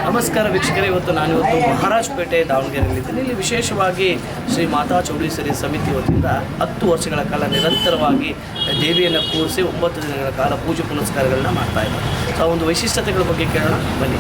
ನಮಸ್ಕಾರ ವೀಕ್ಷಕರೇ, ನಾನಿವತ್ತು ಮಹಾರಾಜಪೇಟೆ ದಾವಣಗೆರೆಯಲ್ಲಿದ್ದೀನಿ. ಇಲ್ಲಿ ವಿಶೇಷವಾಗಿ ಶ್ರೀ ಮಾತಾ ಚೌಡೇಶ್ವರಿ ಸಮಿತಿ ವತಿಯಿಂದ 10 ವರ್ಷಗಳ ಕಾಲ ನಿರಂತರವಾಗಿ ದೇವಿಯನ್ನು ಕೂರಿಸಿ 9 ದಿನಗಳ ಕಾಲ ಪೂಜೆ ಪುನಸ್ಕಾರಗಳನ್ನ ಮಾಡ್ತಾ ಇದ್ದಾರೆ. ಸೊ ಆ ಒಂದು ವೈಶಿಷ್ಟ್ಯತೆಗಳ ಬಗ್ಗೆ ಕೇಳೋಣ ಬನ್ನಿ.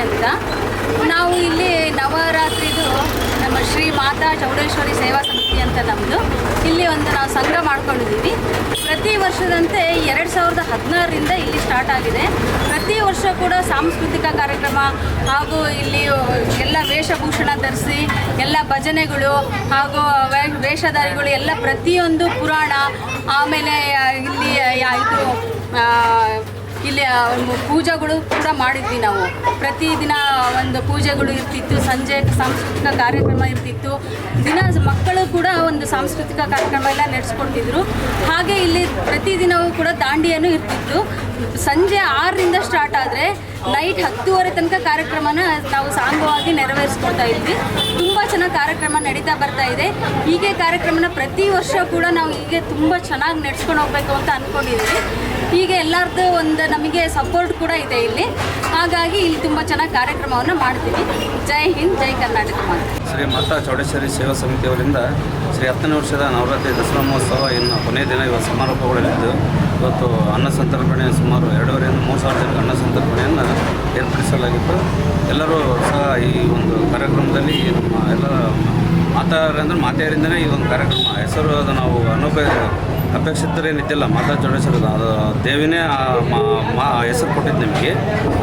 ಅಂತ ನಾವು ಇಲ್ಲಿ ನವರಾತ್ರಿದು ನಮ್ಮ ಶ್ರೀ ಮಾತಾ ಚೌಡೇಶ್ವರಿ ಸೇವಾ ಸಮಿತಿ ಅಂತ ನಮ್ಮದು ಇಲ್ಲಿ ನಾವು ಸಂಘ ಮಾಡ್ಕೊಂಡಿದ್ದೀವಿ. ಪ್ರತಿ ವರ್ಷದಂತೆ 2016ರಿಂದ ಇಲ್ಲಿ ಸ್ಟಾರ್ಟ್ ಆಗಿದೆ. ಪ್ರತಿ ವರ್ಷ ಕೂಡ ಸಾಂಸ್ಕೃತಿಕ ಕಾರ್ಯಕ್ರಮ ಹಾಗೂ ಇಲ್ಲಿ ಎಲ್ಲ ವೇಷಭೂಷಣ ಧರಿಸಿ ಎಲ್ಲ ಭಜನೆಗಳು ಹಾಗೂ ವೇಷಧಾರಿಗಳು ಎಲ್ಲ ಪ್ರತಿಯೊಂದು ಪುರಾಣ, ಆಮೇಲೆ ಇಲ್ಲಿ ಪೂಜೆಗಳು ಕೂಡ ಮಾಡಿದ್ವಿ ನಾವು. ಪ್ರತಿದಿನ ಒಂದು ಪೂಜೆಗಳು ಇರ್ತಿತ್ತು, ಸಂಜೆ ಸಾಂಸ್ಕೃತಿಕ ಕಾರ್ಯಕ್ರಮ ಇರ್ತಿತ್ತು, ದಿನ ಮಕ್ಕಳು ಕೂಡ ಒಂದು ಸಾಂಸ್ಕೃತಿಕ ಕಾರ್ಯಕ್ರಮ ಎಲ್ಲ ನಡೆಸ್ಕೊಡ್ತಿದ್ರು. ಹಾಗೆ ಇಲ್ಲಿ ಪ್ರತಿದಿನವೂ ಕೂಡ ದಾಂಡಿಯನ್ನು ಇರ್ತಿತ್ತು. ಸಂಜೆ 6ರಿಂದ ಸ್ಟಾರ್ಟ್ ಆದರೆ ನೈಟ್ 10:30 ತನಕ ಕಾರ್ಯಕ್ರಮನ ನಾವು ಸಾಂಗವಾಗಿ ನೆರವೇರಿಸ್ಕೊಡ್ತಾ ಇದ್ವಿ. ತುಂಬ ಚೆನ್ನಾಗಿ ಕಾರ್ಯಕ್ರಮ ನಡೀತಾ ಬರ್ತಾ ಇದೆ. ಹೀಗೆ ಕಾರ್ಯಕ್ರಮನ ಪ್ರತಿ ವರ್ಷ ಕೂಡ ನಾವು ಹೀಗೆ ತುಂಬ ಚೆನ್ನಾಗಿ ನಡೆಸ್ಕೊಂಡು ಹೋಗ್ಬೇಕು ಅಂತ ಅಂದ್ಕೊಂಡಿದ್ದೀವಿ. ಹೀಗೆ ಎಲ್ಲರದ್ದು ಒಂದು ನಮಗೆ ಸಪೋರ್ಟ್ ಕೂಡ ಇದೆ ಇಲ್ಲಿ. ಹಾಗಾಗಿ ಇಲ್ಲಿ ತುಂಬ ಚೆನ್ನಾಗಿ ಕಾರ್ಯಕ್ರಮವನ್ನು ಮಾಡ್ತೀವಿ. ಜೈ ಹಿಂದ್, ಜೈ ಕರ್ನಾಟಕ ಮಾತೆ. ಶ್ರೀ ಮಾತಾ ಚೌಡೇಶ್ವರಿ ಸೇವಾ ಸಮಿತಿಯವರಿಂದ ಶ್ರೀ 10ನೇ ವರ್ಷದ ನವರಾತ್ರಿ ದಸರಾ ಮಹೋತ್ಸವ ಇನ್ನು ಕೊನೆಯ ದಿನ ಇವತ್ತು ಸಮಾರೋಪಗೊಳ್ಳಲಿದ್ದು, ಇವತ್ತು ಅನ್ನ ಸಂತರ್ಪಣೆ ಸುಮಾರು 2,500-3,000 ಜನಕ್ಕೆ ಅನ್ನ ಸಂತರ್ಪಣೆಯನ್ನು ಏರ್ಪಡಿಸಲಾಗಿತ್ತು. ಎಲ್ಲರೂ ಸಹ ಈ ಒಂದು ಕಾರ್ಯಕ್ರಮದಲ್ಲಿ ನಮ್ಮ ಎಲ್ಲ ಮಾತೆಯರಿಂದಲೇ ಈ ಒಂದು ಕಾರ್ಯಕ್ರಮ ಹೆಸರು ಅದು ನಾವು ಅಪೇಕ್ಷಿತರೇನಿದ್ದಿಲ್ಲ. ಮಾತಾ ಚೌಡೇಶ್ವರಿ ಅದು ದೇವಿನೇ ಹೆಸರು ಕೊಟ್ಟಿದ್ದು ನಿಮಗೆ.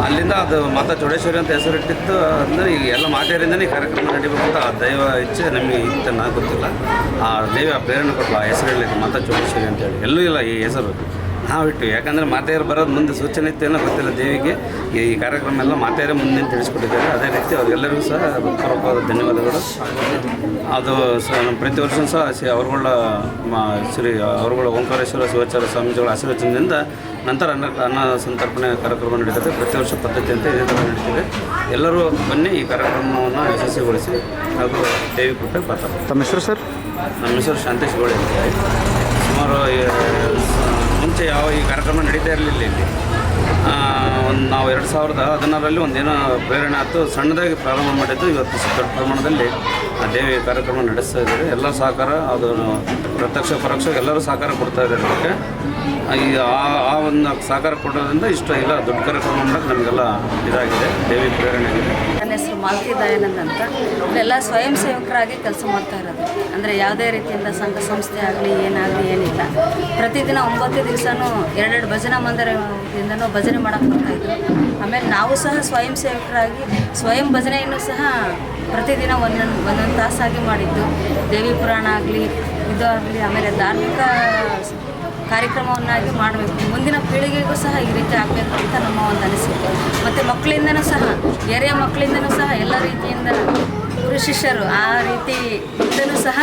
ಅಲ್ಲಿಂದ ಅದು ಮಾತಾ ಚೌಡೇಶ್ವರಿ ಅಂತ ಹೆಸರಿಟ್ಟಿದ್ದು ಅಂದರೆ ಈಗ ಎಲ್ಲ ಮಾತೆಯರಿಂದನೇ ಈ ಕಾರ್ಯಕ್ರಮ ನಡೀಬೇಕಂತ ಆ ದೈವ ಇಚ್ಛೆ ನಮಗೆ ಇತ್ತು, ನನಗೆ ಗೊತ್ತಿಲ್ಲ. ಆ ದೇವಿ ಆ ಪ್ರೇರಣೆ ಕೊಟ್ಟರು, ಆ ಹೆಸರು ಹೇಳಿದ್ದು ಮಾತಾ ಚೌಡೇಶ್ವರಿ ಅಂತೇಳಿ. ಎಲ್ಲೂ ಇಲ್ಲ ಈ ಹೆಸರು, ನಾವಿಟ್ಟು. ಯಾಕಂದರೆ ಮಾತೆಯರು ಬರೋದು ಮುಂದೆ ಸೂಚನೆ ಇತ್ತೇನೋ ಗೊತ್ತಿಲ್ಲ ದೇವಿಗೆ. ಈ ಕಾರ್ಯಕ್ರಮ ಎಲ್ಲ ಮಾತೆಯರೇ ಮುಂದೆ ತಿಳಿಸ್ಕೊಟ್ಟಿದ್ದಾರೆ. ಅದೇ ರೀತಿ ಅವ್ರಿಗೆಲ್ಲರಿಗೂ ಸಹ ಹೃತ್ಪೂರ್ವಕವಾದ ಧನ್ಯವಾದಗಳು. ಅದು ಪ್ರತಿ ವರ್ಷ ಸಹ ಅವರುಗಳ ಓಂಕಾರೇಶ್ವರ ಶಿವಾಚಾರ್ಯ ಸ್ವಾಮೀಜಿಗಳ ಆಶೀರ್ವಚನದಿಂದ ನಂತರ ಅನ್ನ ಸಂತರ್ಪಣೆ ಕಾರ್ಯಕ್ರಮ ನಡೀತದೆ. ಪ್ರತಿ ವರ್ಷ ಪದ್ಧತಿ ಅಂತ ಇದೇ ಥರ ನಡೀತಿದೆ. ಎಲ್ಲರೂ ಬನ್ನಿ ಈ ಕಾರ್ಯಕ್ರಮವನ್ನು ಯಶಸ್ವಿಗೊಳಿಸಿ ಹಾಗೂ ದೇವಿ ಕೊಟ್ಟೆ ಬರ್ತಾರೆ. ತಮ್ಮ ಹೆಸರು ಸರ್? ನಮ್ಮ ಹೆಸರು ಶಾಂತೇಶ್ ಗೋಳಿ ಅಂತ. ಸುಮಾರು ಮುಂಚೆ ಈ ಕಾರ್ಯಕ್ರಮ ನಡೀತಾ ಇರಲಿಲ್ಲ ಇಲ್ಲಿ. ನಾವು 2016ರಲ್ಲಿ ಒಂದೇನೋ ಪ್ರೇರಣೆ ಆಯಿತು, ಸಣ್ಣದಾಗಿ ಪ್ರಾರಂಭ ಮಾಡಿದ್ದು. ಇವತ್ತು ದೊಡ್ಡ ಪ್ರಮಾಣದಲ್ಲಿ ದೇವಿ ಕಾರ್ಯಕ್ರಮ ನಡೆಸ್ತಾ ಇದ್ದಾರೆ. ಎಲ್ಲರ ಸಹಕಾರ, ಅದು ಪ್ರತ್ಯಕ್ಷ ಪರೋಕ್ಷ ಎಲ್ಲರೂ ಸಹಕಾರ ಕೊಡ್ತಾ ಇದ್ದಾರೆ. ಅದಕ್ಕೆ ಆ ಒಂದು ಸಹಕಾರ ಕೊಡೋದ್ರಿಂದ ಇಷ್ಟ ಇಲ್ಲ ದೊಡ್ಡ ಕಾರ್ಯಕ್ರಮ ಮಾಡೋಕ್ಕೆ ನಮಗೆಲ್ಲ ಇದಾಗಿದೆ, ದೇವಿ ಪ್ರೇರಣೆ ಆಗಿದೆ. ನನ್ನ ಹೆಸರು ಮಾಲತಿ ದಯಾನಂದ್ ಅಂತ. ಇಲ್ಲೆಲ್ಲ ಸ್ವಯಂ ಸೇವಕರಾಗಿ ಕೆಲಸ ಮಾಡ್ತಾ ಇರೋದು. ಅಂದರೆ ಯಾವುದೇ ರೀತಿಯಿಂದ ಸಂಘ ಸಂಸ್ಥೆ ಆಗಲಿ ಏನಾಗಲಿ ಏನಿಲ್ಲ. ಪ್ರತಿದಿನ 9 ದಿವಸನೂ 2 ಭಜನಾ ಮಂದಿರದಿಂದನೂ ಭಜನೆ ಮಾಡೋಕ್ಕೆ ಬರ್ತಾಯಿದ್ರು. ಆಮೇಲೆ ನಾವು ಸಹ ಸ್ವಯಂ ಸೇವಕರಾಗಿ ಸ್ವಯಂ ಭಜನೆಯನ್ನು ಸಹ ಪ್ರತಿದಿನ ಒಂದೊಂದು ತಾಸಾಗಿ ಮಾಡಿದ್ದು. ದೇವಿ ಪುರಾಣ ಆಗಲಿ ಇದು ಆಗಲಿ, ಆಮೇಲೆ ಧಾರ್ಮಿಕ ಕಾರ್ಯಕ್ರಮವನ್ನಾಗಿ ಮಾಡಬೇಕು. ಮುಂದಿನ ಪೀಳಿಗೆಗೂ ಸಹ ಈ ರೀತಿ ಆಗಬೇಕು ಅಂತ ನಮ್ಮ ಒಂದು ಅನಿಸಿಕೆ. ಮತ್ತು ಮಕ್ಕಳಿಂದನೂ ಸಹ, ಹಿರಿಯ ಮಕ್ಕಳಿಂದನೂ ಸಹ ಎಲ್ಲ ರೀತಿಯಿಂದ ಗುರು ಶಿಷ್ಯರು ಆ ರೀತಿ ಇಂದನೂ ಸಹ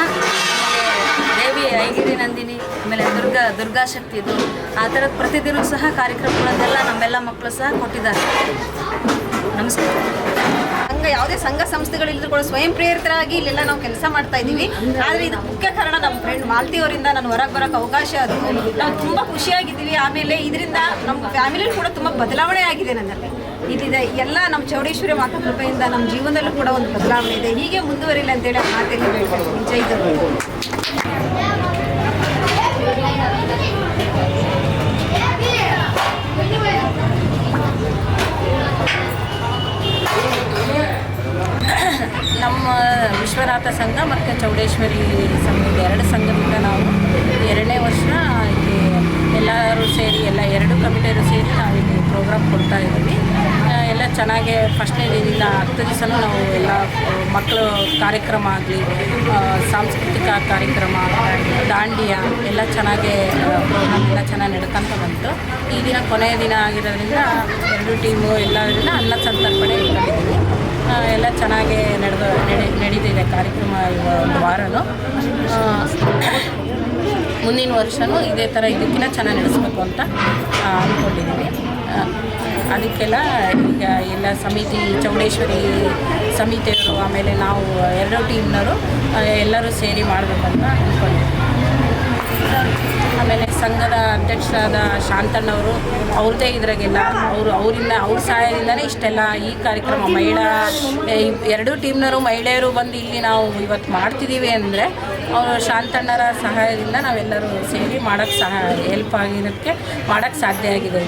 ದೇವಿ ಐಗಿರಿ ನಂದಿನಿ, ಆಮೇಲೆ ದುರ್ಗಾಶಕ್ತಿ ಇದು ಆ ಥರದ ಪ್ರತಿದಿನ ಸಹ ಕಾರ್ಯಕ್ರಮಗಳನ್ನೆಲ್ಲ ನಮ್ಮೆಲ್ಲ ಮಕ್ಕಳು ಸಹ ಕೊಟ್ಟಿದ್ದಾರೆ. ನಮಸ್ಕಾರ. ಸಂಘ ಯಾವುದೇ ಸಂಘ ಸಂಸ್ಥೆಗಳಿಲ್ಲದ್ರು ಕೂಡ ಸ್ವಯಂ ಪ್ರೇರಿತರಾಗಿ ಇಲ್ಲೆಲ್ಲ ನಾವು ಕೆಲಸ ಮಾಡ್ತಾ ಇದ್ದೀವಿ. ಆದರೆ ಇದು ಮುಖ್ಯ ಕಾರಣ ನಮ್ಮ ಫ್ರೆಂಡ್ ಮಾಲತಿ ಅವರಿಂದ ನಾನು ಹೊರಗೆ ಬರೋಕ್ಕೆ ಅವಕಾಶ ಅದು. ನಾವು ತುಂಬ ಖುಷಿಯಾಗಿದ್ದೀವಿ. ಆಮೇಲೆ ಇದರಿಂದ ನಮ್ಮ ಫ್ಯಾಮಿಲಿ ಕೂಡ ತುಂಬ ಬದಲಾವಣೆ ಆಗಿದೆ ನನ್ನಲ್ಲಿ. ಇದಿದೆ ಎಲ್ಲ ನಮ್ಮ ಚೌಡೇಶ್ವರಿ ಮಾತಾ ಕೃಪೆಯಿಂದ ನಮ್ಮ ಜೀವನದಲ್ಲೂ ಕೂಡ ಒಂದು ಬದಲಾವಣೆ ಇದೆ. ಹೀಗೆ ಮುಂದುವರಿಲ್ಲ ಅಂತೇಳಿ ಆ ಮಾತಲ್ಲಿ ಹೇಳ್ತೀನಿ. ಜೈ ಧರ್ಮ. ನಮ್ಮ ವಿಶ್ವನಾಥ ಸಂಘ ಮತ್ತು ಚೌಡೇಶ್ವರಿ ಸಂಘ ಎರಡು ಸಂಘದಿಂದ ನಾವು 2ನೇ ವರ್ಷ ಇಲ್ಲಿ ಎಲ್ಲರೂ ಸೇರಿ ಎರಡು ಕಮಿಟಿಯರು ಸೇರಿ ನಾವು ಇಲ್ಲಿ ಪ್ರೋಗ್ರಾಮ್ ಕೊಡ್ತಾ ಇದ್ದೀವಿ. ಎಲ್ಲ ಚೆನ್ನಾಗಿ ಫಸ್ಟ್ನೇ ದಿನದಿಂದ 10 ದಿವಸನೂ ನಾವು ಎಲ್ಲ ಮಕ್ಕಳು ಕಾರ್ಯಕ್ರಮ ಆಗಲಿ, ಸಾಂಸ್ಕೃತಿಕ ಕಾರ್ಯಕ್ರಮ, ದಾಂಡಿಯ ಎಲ್ಲ ಚೆನ್ನಾಗಿ ಪ್ರೋಗ್ರಾಮ್ ಎಲ್ಲ ಚೆನ್ನಾಗಿ ನಡ್ಕೊಂತ ಬಂತು. ಈ ದಿನ ಕೊನೆಯ ದಿನ ಆಗಿರೋದ್ರಿಂದ 2 ಟೀಮು ಎಲ್ಲರಿಂದ ಅನ್ನ ಸಂತರ್ಪಣೆ ಇಟ್ಕೊಂಡಿದ್ದೀವಿ. ಎಲ್ಲ ಚೆನ್ನಾಗಿ ನಡೀತಿದೆ ಕಾರ್ಯಕ್ರಮ. ಒಂದು ವಾರನೂ ಮುಂದಿನ ವರ್ಷವೂ ಇದೇ ಥರ ಇದಕ್ಕಿಂತ ಚೆನ್ನಾಗಿ ನಡೆಸಬೇಕು ಅಂತ ಅಂದ್ಕೊಂಡಿದ್ದೀವಿ. ಅದಕ್ಕೆಲ್ಲ ಈಗ ಎಲ್ಲ ಸಮಿತಿ, ಚೌಡೇಶ್ವರಿ ಸಮಿತಿಯವರು, ಆಮೇಲೆ ನಾವು 2 ಟೀಮ್ನವರು ಎಲ್ಲರೂ ಸೇರಿ ಮಾಡಬೇಕಂತ ಅಂದ್ಕೊಂಡಿದ್ದೀವಿ. ಆಮೇಲೆ ಸಂಘದ ಅಧ್ಯಕ್ಷರಾದ ಶಾಂತಣ್ಣವರು ಅವ್ರದ್ದೇ ಇದ್ರಾಗೆಲ್ಲ ಅವ್ರ ಸಹಾಯದಿಂದನೇ ಇಷ್ಟೆಲ್ಲ ಈ ಕಾರ್ಯಕ್ರಮ ಮಹಿಳಾ 2 ಟೀಮ್ನವರು ಮಹಿಳೆಯರು ಬಂದು ಇಲ್ಲಿ ನಾವು ಇವತ್ತು ಮಾಡ್ತಿದ್ದೀವಿ ಅಂದರೆ ಅವರು ಶಾಂತಣ್ಣರ ಸಹಾಯದಿಂದ ನಾವೆಲ್ಲರೂ ಸೇರಿ ಮಾಡೋಕ್ಕೆ ಹೆಲ್ಪ್ ಆಗಿರೋದಕ್ಕೆ ಮಾಡೋಕ್ಕೆ ಸಾಧ್ಯ ಆಗಿದೆ.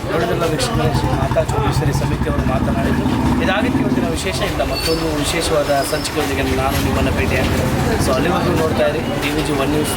ನೋಡಿದ್ರಲ್ಲ ವೀಕ್ಷಕರೇ, ಶ್ರೀ ಮಾತಾ ಚೌಡೇಶ್ವರಿ ಸಮಿತಿಯವರು ಮಾತನಾಡಿದರು. ಇದಾಗಿತ್ತು ಇವತ್ತಿನ ವಿಶೇಷ. ಇಲ್ಲ ಮತ್ತೊಂದು ವಿಶೇಷವಾದ ಸಂಚಿಕೆಯೊಂದಿಗೆ ನಾನು ನಿಮ್ಮನ್ನು ಭೇಟಿಯಾಗ್ತೇನೆ. ಸೊ ಅಲ್ಲಿವರೆಗೂ ನೋಡ್ತಾ ಇರಿ DVG 1 ನ್ಯೂಸ್.